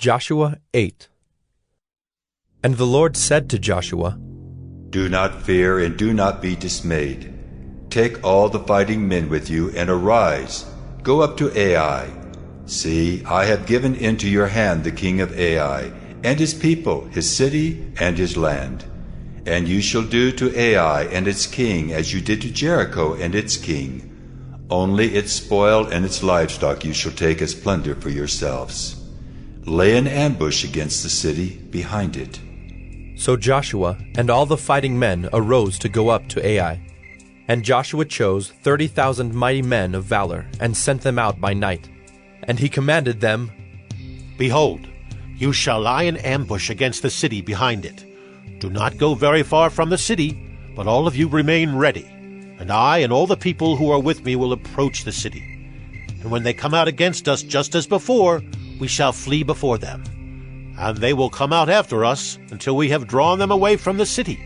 Joshua 8. And the Lord said to Joshua, Do not fear and do not be dismayed. Take all the fighting men with you and arise. Go up to Ai. See, I have given into your hand the king of Ai, and his people, his city, and his land. And you shall do to Ai and its king as you did to Jericho and its king. Only its spoil and its livestock you shall take as plunder for yourselves. Lay an ambush against the city behind it. So Joshua and all the fighting men arose to go up to Ai. And Joshua chose 30,000 mighty men of valor, and sent them out by night. And he commanded them, Behold, you shall lie in ambush against the city behind it. Do not go very far from the city, but all of you remain ready. And I and all the people who are with me will approach the city. And when they come out against us just as before, we shall flee before them. And they will come out after us until we have drawn them away from the city.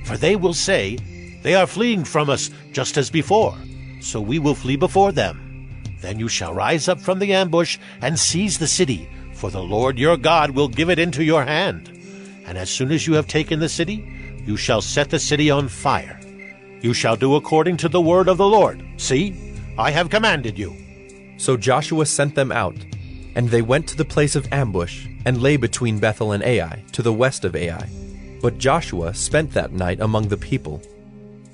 For they will say, They are fleeing from us just as before, so we will flee before them. Then you shall rise up from the ambush and seize the city, for the Lord your God will give it into your hand. And as soon as you have taken the city, you shall set the city on fire. You shall do according to the word of the Lord. See, I have commanded you. So Joshua sent them out, and they went to the place of ambush, and lay between Bethel and Ai, to the west of Ai. But Joshua spent that night among the people.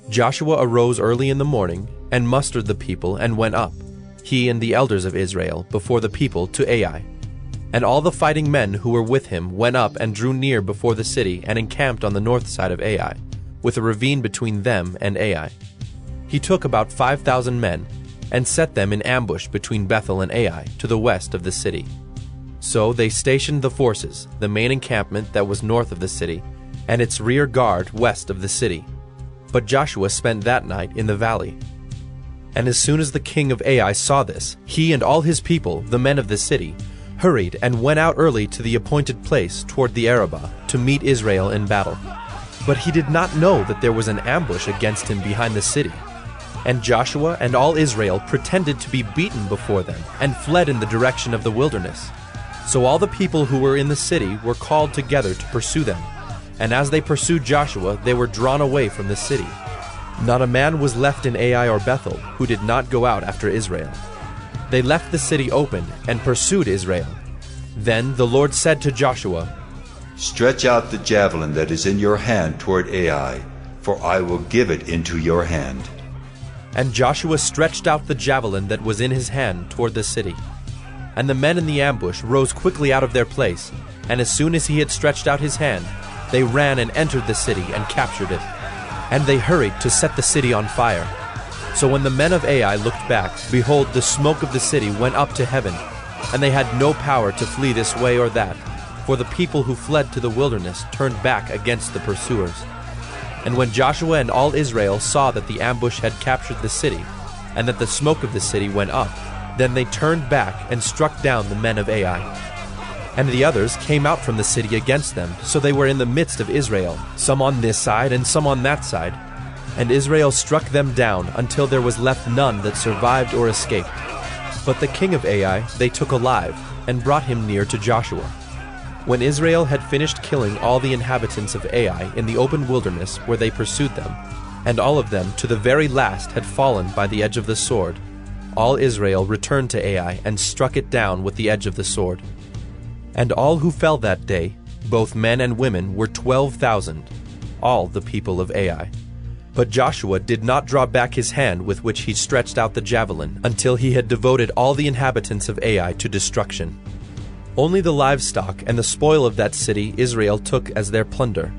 Joshua arose early in the morning, and mustered the people, and went up, he and the elders of Israel, before the people to Ai. And all the fighting men who were with him went up and drew near before the city, and encamped on the north side of Ai, with a ravine between them and Ai. He took about 5,000 men, and set them in ambush between Bethel and Ai, to the west of the city. So they stationed the forces, the main encampment that was north of the city, and its rear guard west of the city. But Joshua spent that night in the valley. And as soon as the king of Ai saw this, he and all his people, the men of the city, hurried and went out early to the appointed place toward the Arabah, to meet Israel in battle. But he did not know that there was an ambush against him behind the city. And Joshua and all Israel pretended to be beaten before them, and fled in the direction of the wilderness. So all the people who were in the city were called together to pursue them. And as they pursued Joshua, they were drawn away from the city. Not a man was left in Ai or Bethel who did not go out after Israel. They left the city open and pursued Israel. Then the Lord said to Joshua, Stretch out the javelin that is in your hand toward Ai, for I will give it into your hand. And Joshua stretched out the javelin that was in his hand toward the city. And the men in the ambush rose quickly out of their place, and as soon as he had stretched out his hand, they ran and entered the city and captured it. And they hurried to set the city on fire. So when the men of Ai looked back, behold, the smoke of the city went up to heaven, and they had no power to flee this way or that, for the people who fled to the wilderness turned back against the pursuers. And when Joshua and all Israel saw that the ambush had captured the city, and that the smoke of the city went up, then they turned back and struck down the men of Ai. And the others came out from the city against them, so they were in the midst of Israel, some on this side and some on that side. And Israel struck them down until there was left none that survived or escaped. But the king of Ai they took alive, and brought him near to Joshua. When Israel had finished killing all the inhabitants of Ai in the open wilderness where they pursued them, and all of them to the very last had fallen by the edge of the sword, all Israel returned to Ai and struck it down with the edge of the sword. And all who fell that day, both men and women, were 12,000, all the people of Ai. But Joshua did not draw back his hand with which he stretched out the javelin, until he had devoted all the inhabitants of Ai to destruction. Only the livestock and the spoil of that city Israel took as their plunder,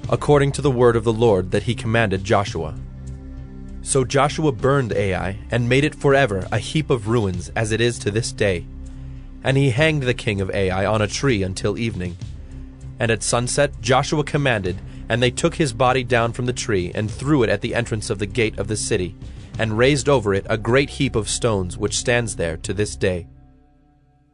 according to the word of the Lord that he commanded Joshua. So Joshua burned Ai, and made it forever a heap of ruins, as it is to this day. And he hanged the king of Ai on a tree until evening. And at sunset Joshua commanded, and they took his body down from the tree, and threw it at the entrance of the gate of the city, and raised over it a great heap of stones, which stands there to this day.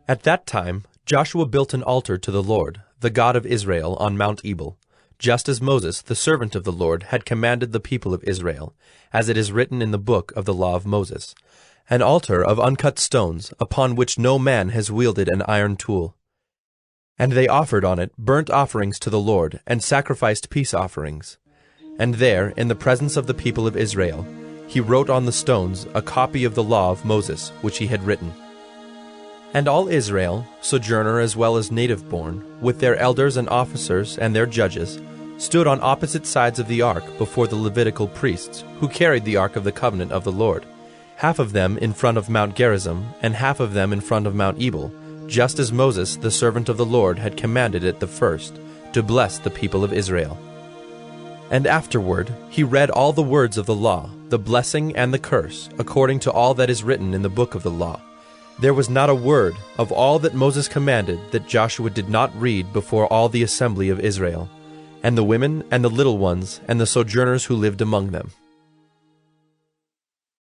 At that time Joshua built an altar to the Lord, the God of Israel, on Mount Ebal, just as Moses, the servant of the Lord, had commanded the people of Israel, as it is written in the book of the law of Moses, an altar of uncut stones, upon which no man has wielded an iron tool. And they offered on it burnt offerings to the Lord, and sacrificed peace offerings. And there, in the presence of the people of Israel, he wrote on the stones a copy of the law of Moses, which he had written. And all Israel, sojourner as well as native-born, with their elders and officers and their judges, stood on opposite sides of the ark before the Levitical priests, who carried the ark of the covenant of the Lord, half of them in front of Mount Gerizim, and half of them in front of Mount Ebal, just as Moses, the servant of the Lord, had commanded it the first, to bless the people of Israel. And afterward he read all the words of the law, the blessing and the curse, according to all that is written in the book of the law. There was not a word of all that Moses commanded that Joshua did not read before all the assembly of Israel, and the women and the little ones and the sojourners who lived among them.